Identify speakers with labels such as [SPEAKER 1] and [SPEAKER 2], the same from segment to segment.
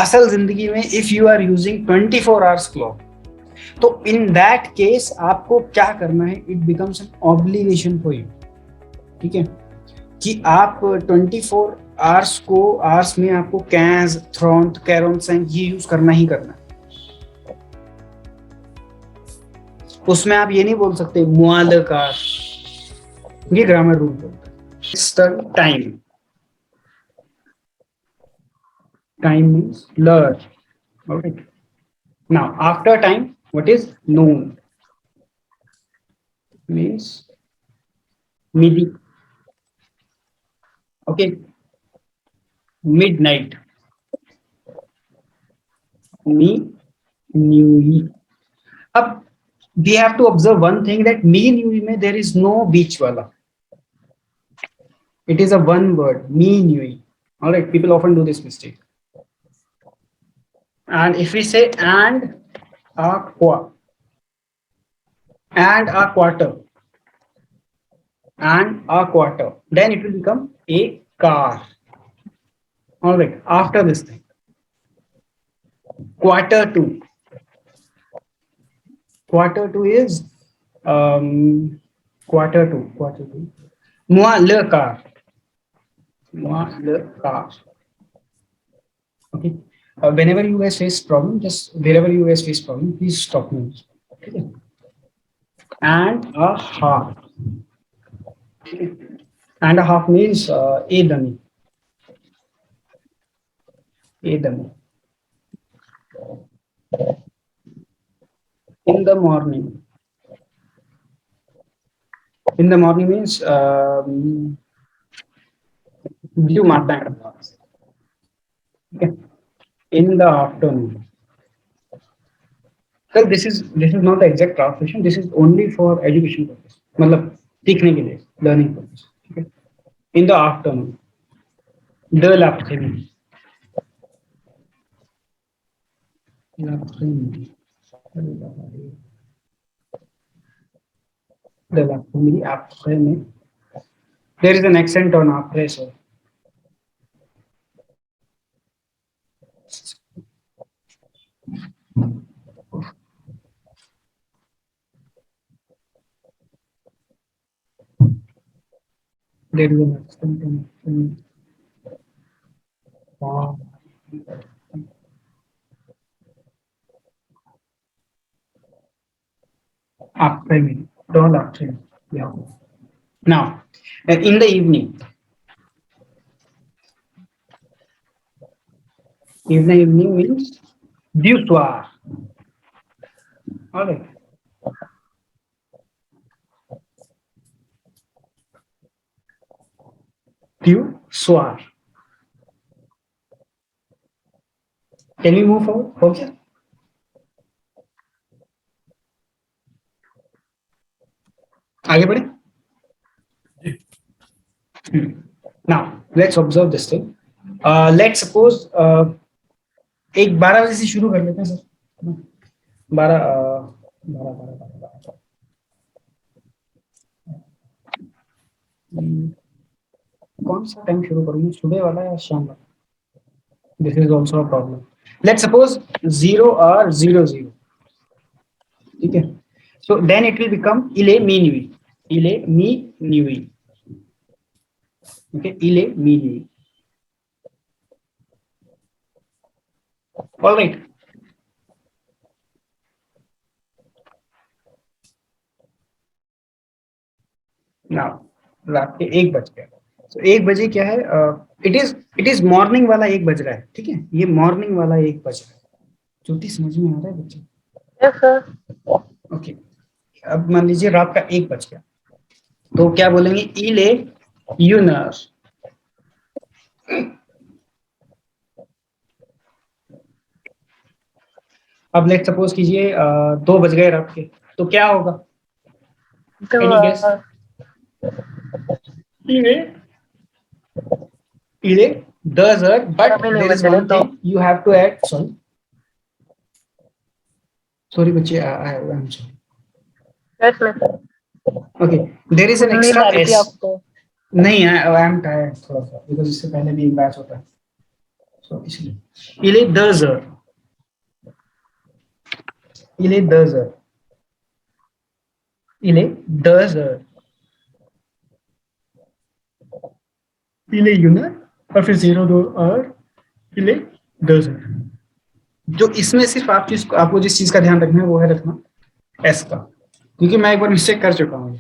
[SPEAKER 1] असल जिंदगी में if you are using 24 hours clock, तो इन दैट केस आपको क्या करना है, it becomes an obligation for you, ठीक है, कि आप 24 आवर्स को आवर्स में आपको कैज थ्रॉन्ट कैरोनसेन ये यूज करना ही करना है। उसमें आप ये नहीं बोल सकते मुआल कार, ये ग्रामर रूल बोलता है। Time, time means learn. Alright. Now after time, what is noon? Means midi. Okay. Midnight. Me nui. Ab we have to observe one thing, that me nui mein there is no beach wala. It is a one word, me nui. All right. People often do this mistake. And if we say and aqua and a quarter and a quarter, then it will become a car. All right. After this thing, quarter to. Quarter two is quarter two. Moi le car. Moi le car. Okay. Whenever you guys face problem, just wherever you guys face problem, please stop me. Okay. And a half. Okay. And a half means a dummy. A dummy. In the morning. In the morning means you mark. Okay. In the afternoon. So this is not the exact translation. This is only for education purpose. मतलब सीखने के लिए, learning purpose. Okay. In the afternoon. De l'après-midi. L'après-midi. De l'après-midi. Après-midi. There is an accent on après, so. There is an accent on wow. Après-midi. Don't après-midi. Yeah. Now, in the evening. Evening means du soir. All right. Du soir. Can we move forward? Okay. आगे बढ़े. Now let's observe this thing. Let's suppose एक 12 बजे से शुरू कर लेते हैं sir. 12 कौन सा टाइम शुरू करूँ, सुबह वाला या शाम वाला? This is also a problem. Let's suppose 0 or 00. ठीक है. So then it will become il est minuit. Il est minuit. Okay, il est minuit. All right. Now रात के 1 बज गया. So 1 बजे क्या है? इट इज मॉर्निंग वाला 1 बज रहा है. ठीक है, ये मॉर्निंग वाला 1 बज रहा है. ज्योति समझ में आ रहा है बच्चे?
[SPEAKER 2] Yes, sir.
[SPEAKER 1] ओके. अब मान लीजिए रात का 1 बज गया, तो क्या बोलेंगे? il est 1 heure. अब लेट सपोज कीजिए 2 बज गए रात के, तो क्या होगा? Any guess? il est 2 heures, but there is one thing you have to add. Sorry बच्चे, I'm sorry.
[SPEAKER 2] Yes, sir.
[SPEAKER 1] Okay, there is an
[SPEAKER 2] नींद
[SPEAKER 1] extra
[SPEAKER 2] आ रही थी
[SPEAKER 1] s.
[SPEAKER 2] आपको?
[SPEAKER 1] नहीं, I am tired थोड़ा सा, because इससे पहले भी एक बैच होता है. So इसलिए il est 2 heures. Il est 2 heures. Il est 2 heures. Il est 1 heure और फिर 0 2 और il est 2 heures. जो इसमें सिर्फ आप चीज आपको जिस चीज का ध्यान रखना है वो है रखना एस का, क्योंकि मैं एक बार मिस्टेक कर चुका हूँ.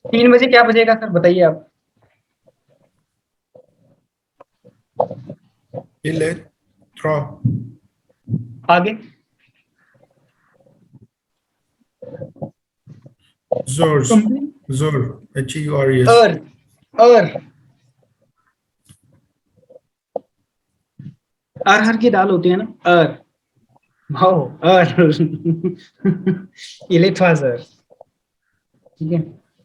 [SPEAKER 1] तीन बजे क्या बजेगा सर, बताइए आप. आगे
[SPEAKER 3] Zors. Zor. H-E-U-R-E-S.
[SPEAKER 1] अरहर की दाल होती है ना, इले फाजर. ठीक है,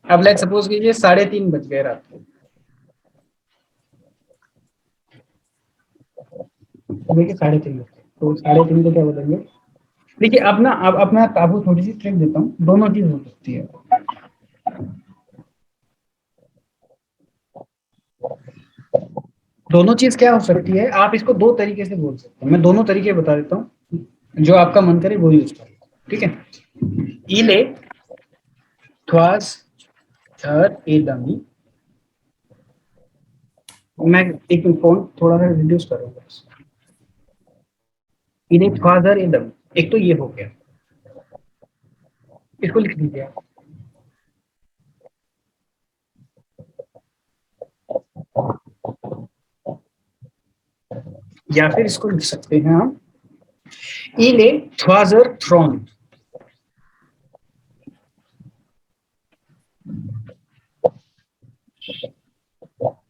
[SPEAKER 1] अब लेट्स सपोज कीजिए 3:30 बज गए रात को. देखिए 3:30 तो 3:30 को क्या बोलेंगे. देखिए अब ना अब मैं आपको थोड़ी सी ट्रिक देता हूँ, दोनों चीज हो सकती है. दोनों चीज क्या हो सकती है, आप इसको दो तरीके से बोल सकते हैं. मैं दोनों तरीके बता देता हूँ, जो आपका मन करे वो यूज करें. ठीक है. इले थ्वास ए डमी. मैं एक फोन थोड़ा सा रिड्यूस करूंगा. इले थ्वासर ए डमी, एक तो ये हो गया, इसको लिख लीजिए आप. या फिर इसको लिख सकते हैं हम इले थ्वासर थ्रोन.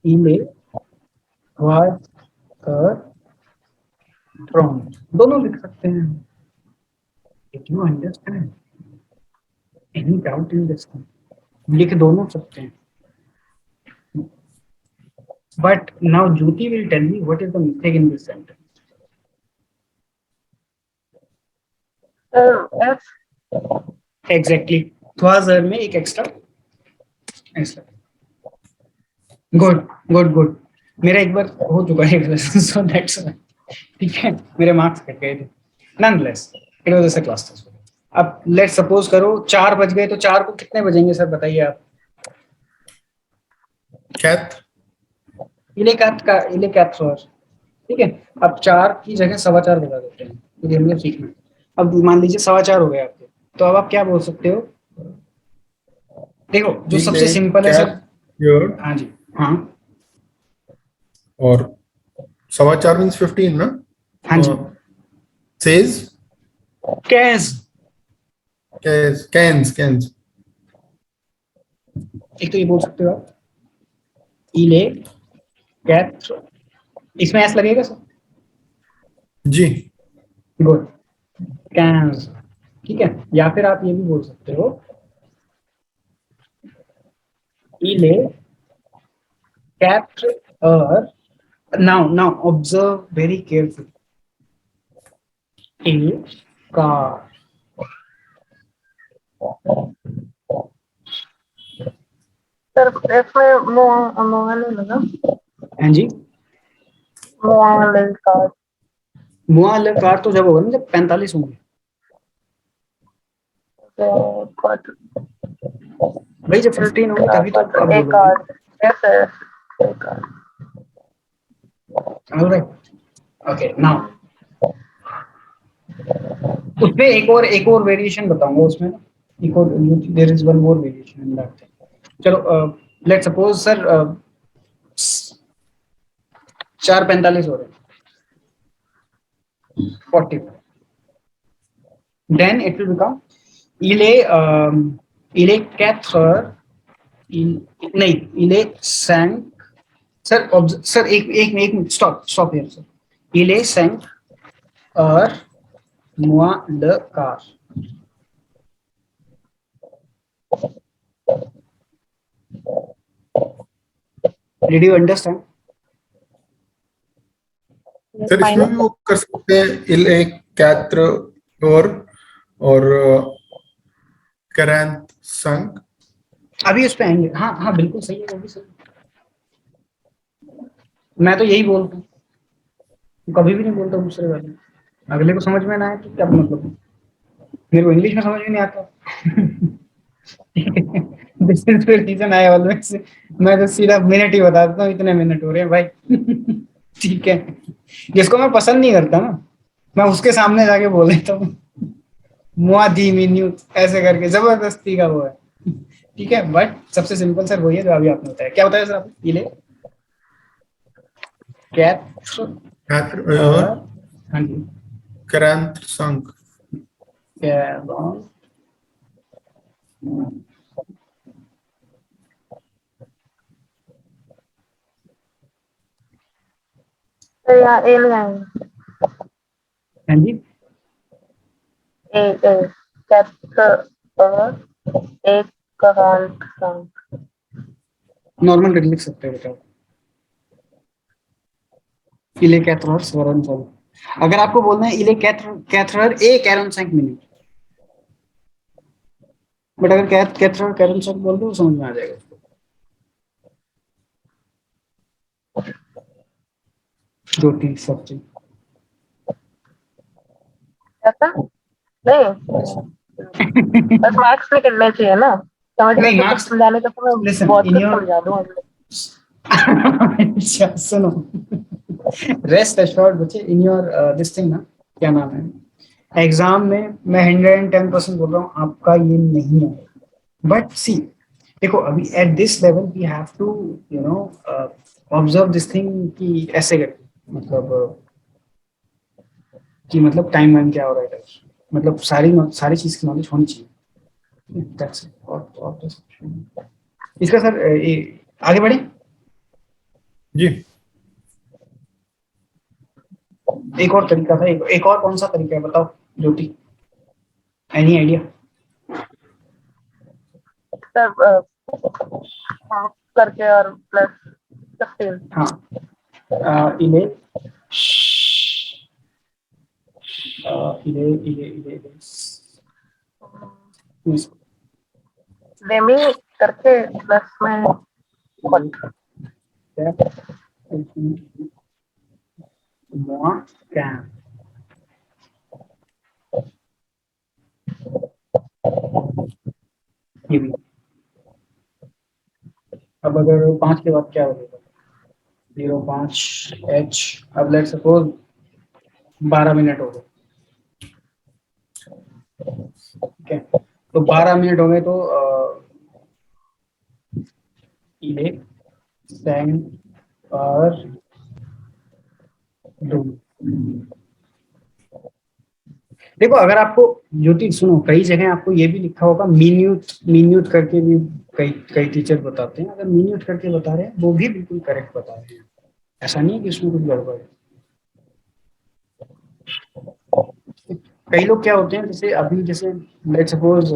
[SPEAKER 1] इले थ्वासर थ्रोन, दोनों लिख सकते हैं. If you understand any doubt in this, लिख दोनों सकते हैं. But now Jyoti will tell me what is the mistake in this sentence.
[SPEAKER 2] F.
[SPEAKER 1] Exactly. थ्वासर में एक एक्स्ट्रा ऐसा. गुड. मेरा एक बार हो चुका है सो दैट्स. ठीक है, मेरे मार्क्स कट गए थे. Nonetheless it was just a class test. अब लेट्स सपोज करो 4 बज गए, तो 4 को कितने बजेंगे सर, बताइए आप.
[SPEAKER 3] Cat.
[SPEAKER 1] इले कैट सर. ठीक है, अब 4 की जगह 4:15 बजा देते हैं, क्योंकि हमने सीखना है. अब मान लीजिए 4:15 हो गए आपके, तो अब आप क्या बोल सकते हो. देखो जो सबसे सिंपल है सर. हाँ जी, हाँ.
[SPEAKER 3] और 4:15 means 15 ना.
[SPEAKER 1] हाँ जी.
[SPEAKER 3] Says. Cans.
[SPEAKER 1] एक तो ये बोल सकते हो आप, इले कैट. इसमें एस लगेगा सर.
[SPEAKER 3] जी.
[SPEAKER 1] गुड. कैन्स. ठीक है, या फिर आप ये भी बोल सकते हो इले कैट और now observe very carefully. A car.
[SPEAKER 2] Sir F में मोबाइल लगा.
[SPEAKER 1] हाँ जी,
[SPEAKER 2] मोबाइल कार.
[SPEAKER 1] मुआल कार तो जब होगा ना जब 45 होंगे. भाई जब 15 होंगे तभी तो आप बोलोगे.
[SPEAKER 2] Yes sir. A car.
[SPEAKER 1] All right. Okay, now उसमें एक और वेरिएशन बताऊंगा उसमें ना. एक और there is one more variation in that. चलो लेट्स सपोज सर 4:45 हो रहे हैं, 40. Then it will become il est 4 heures. नहीं, il est 5. सर एक stop here sir. il est 5 heures moins le quart. Did you understand?
[SPEAKER 3] Sir इसमें भी वो कर सकते हैं इल एक कैत्र और करंत संग।
[SPEAKER 1] अभी उस पे आएंगे। हाँ हाँ बिल्कुल सही है, वो भी सही है। मैं तो यही बोलता हूँ, कभी भी नहीं बोलता दूसरे बारे में। अगले को समझ में ना आए तो क्या मतलब है? मेरे को इंग्लिश में समझ में नहीं आता। This is the reason I always, मैं तो सीधा मिनट ही बता देता हूँ, इतने मिनट हो रहे हैं भाई। ठीक है, जिसको मैं पसंद नहीं करता ना, मैं उसके सामने जाके बोल देता हूँ मुआ दी मीन्यू ऐसे करके, जबरदस्ती का वो है। ठीक है, बट सबसे सिंपल सर वही है जो अभी आपने बताया। क्या बताया सर आपने? इले कैट,
[SPEAKER 3] कैत्र और
[SPEAKER 1] हाँ जी,
[SPEAKER 3] करंत संग।
[SPEAKER 1] कैरॉन,
[SPEAKER 2] तो यहाँ ए ले आएंगे।
[SPEAKER 1] हाँ जी,
[SPEAKER 2] ए ए कैप्चर और एक करांत संग।
[SPEAKER 1] नॉर्मल लिख सकते हैं बेटा, इले कैथरर स्वरन सॉल। अगर आपको बोलना है इले कैथरर ए कैरन सैंक मिनट, बट अगर कैथरर कैरन सैंक बोल दो समझ में आ जाएगा उसको। रोटी सब्जी
[SPEAKER 2] ऐसा नहीं, बस मार्क्स निकलने चाहिए ना, समझने
[SPEAKER 1] नहीं
[SPEAKER 2] से कुछ
[SPEAKER 1] मार्क्स,
[SPEAKER 2] समझाने का तो मैं
[SPEAKER 1] लिसन
[SPEAKER 2] बहुत
[SPEAKER 1] इन
[SPEAKER 2] कुछ
[SPEAKER 1] योर,
[SPEAKER 2] समझा दूँ।
[SPEAKER 1] अच्छा सुनो, रेस्ट एश्योर्ड बच्चे, इन योर दिस थिंग ना, क्या नाम है, एग्जाम में मैं 110% बोल रहा हूँ आपका ये नहीं है। बट सी, देखो अभी at this level we have to you know observe this thing कि ऐसे करके, मतलब कि मतलब टाइम वाइम क्या हो रहा है, मतलब सारी चीज की नॉलेज होनी चाहिए। That's it. और तो कुछ नहीं। इसका सर आगे बढ़े।
[SPEAKER 3] जी
[SPEAKER 1] एक और तरीका था, एक और कौन सा तरीका है बताओ ज्योति, एनी आइडिया?
[SPEAKER 2] सर हाफ करके और प्लस 15।
[SPEAKER 1] हाँ, इले इले
[SPEAKER 2] डेमी करके प्लस में कॉट।
[SPEAKER 1] ये भी। अब अगर 5 के बाद क्या होगा? 05 H। अब लेट सपोज 12 मिनट हो गए, ठीक है, तो 12 मिनट हो गए तो इले सेंड और डू। देखो अगर आपको, ज्योति सुनो, कई जगह आपको ये भी लिखा होगा मिन्यूट, मिन्यूट करके भी कई कई टीचर बताते हैं। अगर मिन्यूट करके बता रहे हैं वो भी बिल्कुल करेक्ट बता रहे हैं, ऐसा नहीं है कि उसमें कुछ गड़बड़ है। कई लोग क्या होते हैं, जैसे अभी जैसे लेट सपोज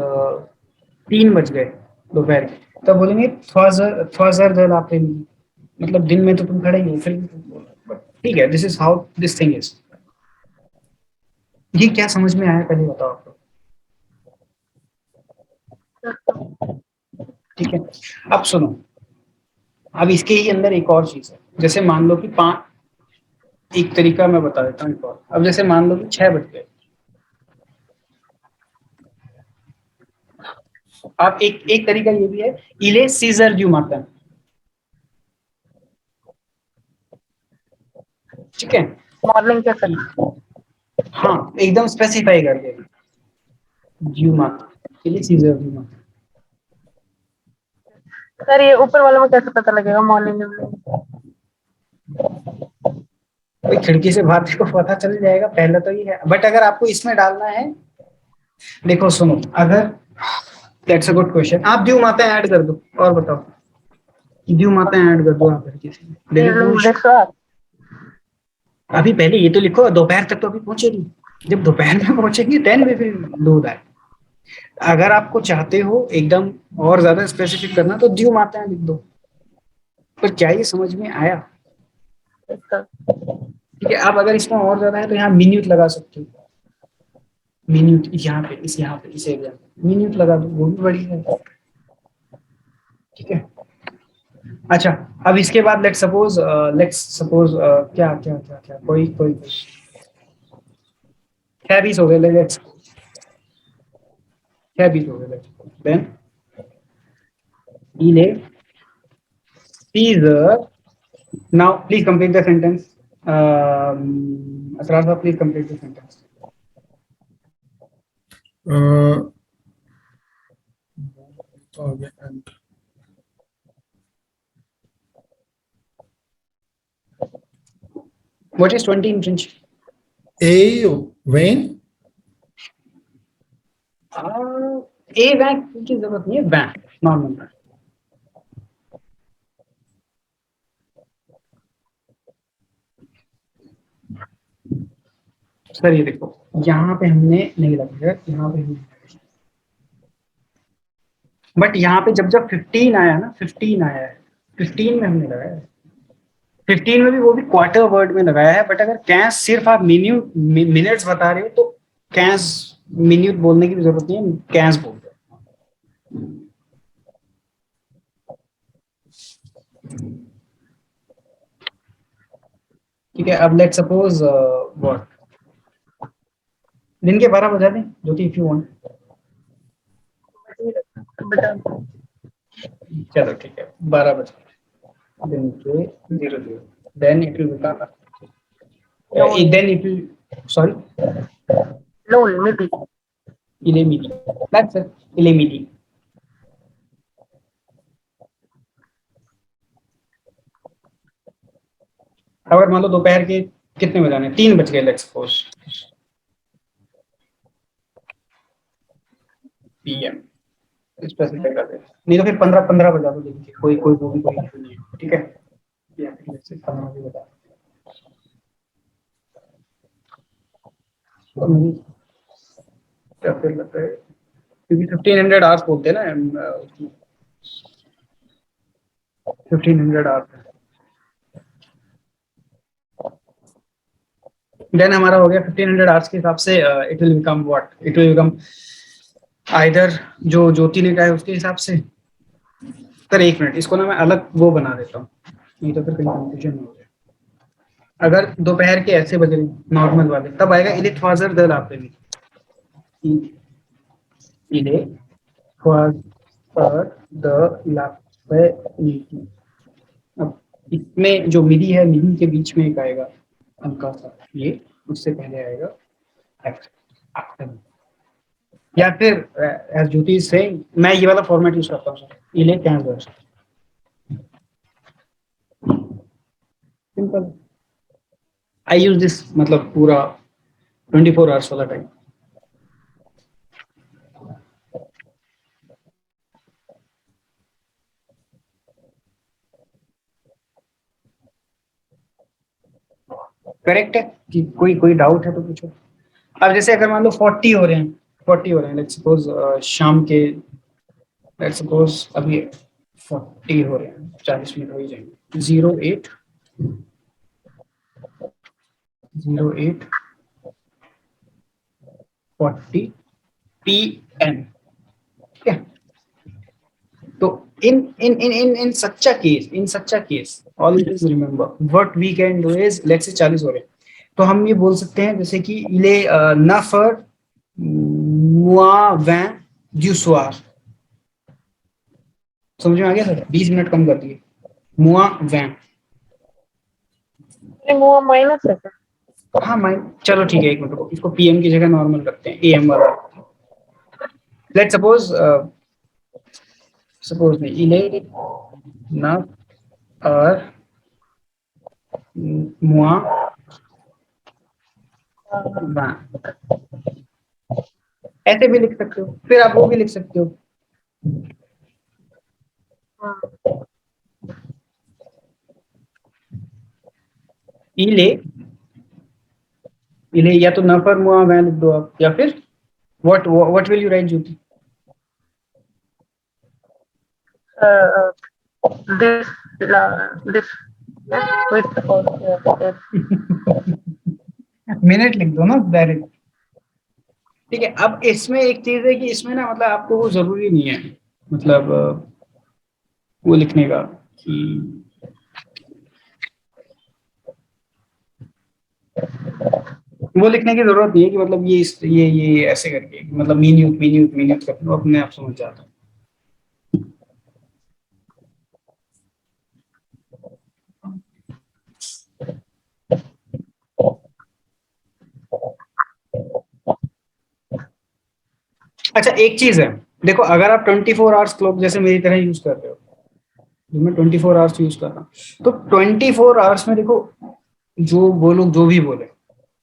[SPEAKER 1] 3 बज गए दोपहर के, तब बोलेंगे थोड़ा जर दल आपने, मतलब दिन में तो तुम खड़े ही हो फिर भी तुम बोल रहे हो। But ठीक है, this is how this thing is. ये क्या समझ में आया पहले बताओ आपको? ठीक है, अब सुनो, अब इसके ही अंदर एक और चीज है। जैसे मान लो कि 5, एक तरीका मैं बता देता हूँ एक और। अब जैसे मान लो कि 6 बज गए, आप एक एक तरीका ये भी है, इले सीजर ड्यू मातन, ठीक है,
[SPEAKER 2] मॉर्निंग के 6।
[SPEAKER 1] हाँ एकदम स्पेसिफाई करके ड्यू मातन, इले सीजर ड्यू मातन।
[SPEAKER 2] सर ये ऊपर वाले में कैसे पता लगेगा मॉर्निंग में?
[SPEAKER 1] कोई खिड़की से बाहर को पता चल जाएगा, पहले तो ये है। बट अगर आपको इसमें डालना है, देखो सुनो, अगर दैट्स अ गुड क्वेश्चन, आप ड्यू माता ऐड कर दो और बताओ, ड्यू माता ऐड कर दो आप खिड़की से, देर इज नो इशू। अभी पहले ये तो लिखो, दोपहर तक तो अभी पहुंचेगी, जब दोपहर में पहुंचेगी then we will do that. अगर आपको चाहते हो एकदम और ज्यादा स्पेसिफिक करना तो ड्यू माता लिख दो। पर क्या ये समझ में आया?
[SPEAKER 2] इसका
[SPEAKER 1] ठीक है, अब अगर इसमें और ज्यादा है तो यहाँ मिन्यूट लगा सकते हो, मिन्यूट यहाँ पे इस एरिया में मिन्यूट लगा दो, वो भी बढ़िया है। ठीक है, अच्छा अब इसके बाद लेट्स सपोज क्या क्या क्या क्या कोई कोई कैबीज हो गए, लेट्स कैबीज हो गए, लेट्स देन इले Caesar. Now please complete the sentence. Asrar sir, please complete the sentence.
[SPEAKER 3] And
[SPEAKER 1] What is 20 in French?
[SPEAKER 3] A when
[SPEAKER 1] A van की जरूरत नहीं है, वैन नॉर्मल वैन। सर ये देखो, यहाँ पे हमने नहीं लगाया, यहाँ पे हमने, बट यहाँ पे जब जब 15 आया ना, 15 आया है, 15 में हमने लगाया है, 15 में भी वो भी क्वार्टर वर्ड में लगाया है। बट अगर कैश सिर्फ आप मिनट्स बता रहे हो तो कैश मिन्यूट बोलने की भी जरूरत नहीं है, कैश बोल दो। ठीक है, अब लेट्स सपोज व्हाट दिन के 12 बजा दें ज्योति, इफ यू वांट।
[SPEAKER 2] बता
[SPEAKER 1] चलो ठीक है, 12 बजे दिन के 00, then it will become, then it will, sorry,
[SPEAKER 2] no maybe
[SPEAKER 1] Ilemidi. That's it, Ilemidi. अगर मान लो दोपहर के कितने बजाने, 3 बज गए, लेट्स सपोज PM स्पेसिफाई कर दे, नहीं तो फिर 15 बजा दो दिन के, कोई कोई वो भी कोई इशू नहीं है। ठीक है, या फिर let's say 15 भी बजा दो। क्या फिर लगता है क्योंकि 1500 आवर्स बोलते हैं ना, 1500 आवर्स। देन हमारा हो गया 1500 आवर्स के हिसाब से, it will become what, it will become either जो ज्योति ने कहा है उसके हिसाब से। सर एक मिनट, इसको ना मैं अलग वो बना देता हूँ, नहीं तो फिर कहीं कंफ्यूजन हो जाए। अगर दोपहर के ऐसे बज रहे नॉर्मल वाले, तब आएगा इले ख्वाजर दल आप इले ख्वाजर द लाफे। अब इसमें जो मिडी है, मिडी के बीच में एक आएगा हल्का सा, ये उससे पहले आएगा आफ्टर, या फिर एज ज्योति से मैं ये वाला फॉर्मेट यूज करता हूँ सर, इले cancer simple. I use this, मतलब पूरा 24 आवर्स वाला टाइम। करेक्ट है कि कोई कोई डाउट है तो पूछो। अब जैसे अगर मान लो 40 हो रहे हैं, 40 हो रहे हैं, लेट्स सपोज शाम के, लेट्स सपोज अभी 40 हो रहे हैं, 40 मिनट हो ही जाएंगे, 08 40 PM। ठीक है, तो in such a case always remember what we can do is, let's say 40 हो रहे हैं तो हम ये बोल सकते हैं जैसे कि इले नफर मुआ वैन du soir। समझ में आ गया सर? 20 मिनट कम कर दिए, मुआ वैन।
[SPEAKER 2] वो माइनस है सर।
[SPEAKER 1] हाँ चलो ठीक है, एक मिनट, इसको PM की जगह नॉर्मल करते हैं, AM वाला। लेट्स सपोज नहीं, इले ना और मुआ वैन, ऐसे भी लिख सकते हो, फिर आप वो भी लिख सकते हो, इले इले या तो नफर मुआ वैन लिख दो आप, या फिर what will you right Jyoti?
[SPEAKER 2] This this with
[SPEAKER 1] minute लिख दो ना डायरेक्ट। ठीक है, अब इसमें एक चीज है कि इसमें ना मतलब आपको वो जरूरी नहीं है, मतलब वो लिखने का कि वो लिखने की जरूरत नहीं है कि मतलब ये ऐसे करके मतलब मीन्यूट करके वो अपने आप समझ जाता है। अच्छा एक चीज है, देखो अगर आप 24 आवर्स क्लॉक जैसे मेरी तरह यूज कर रहे हो, जो मैं 24 आवर्स यूज कर रहा हूँ, तो 24 आवर्स में देखो जो वो लोग जो भी बोले,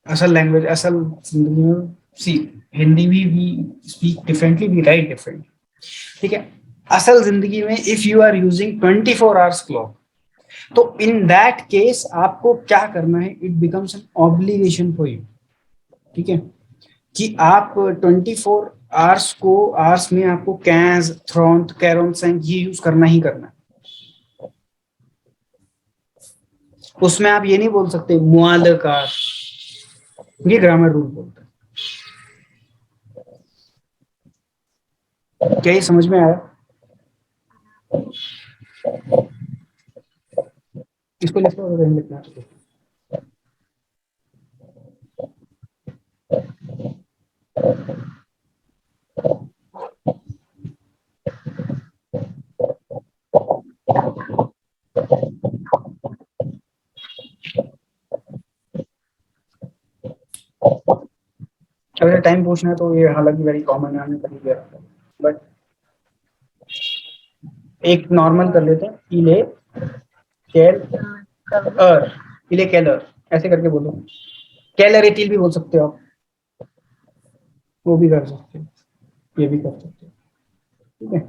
[SPEAKER 1] असल लैंग्वेज असल जिंदगी में सी हिंदी भी we speak differently, we write different. ठीक है, असल जिंदगी में if you are using 24 hours clock, तो इन दैट केस आपको क्या करना है, it becomes an obligation for you. ठीक है, कि आप 24 आवर्स को आवर्स में आपको कैज थ्रॉन्ट कैरोनसेंट ये यूज करना ही करना है। उसमें आप ये नहीं बोल सकते मुआलकार, ये ग्रामर रूल बोलता है। क्या ये समझ में आया? इसको लिखो और लिखना चाहिए। अगर टाइम पूछना है तो ये हालांकि वेरी कॉमन है, हमने कभी किया, बट एक नॉर्मल कर लेते हैं, इले कैल अर, इले कैलर ऐसे करके बोलो, कैलर एटिल भी बोल सकते हो आप, वो भी कर सकते हो, ये भी कर सकते हो। ठीक है,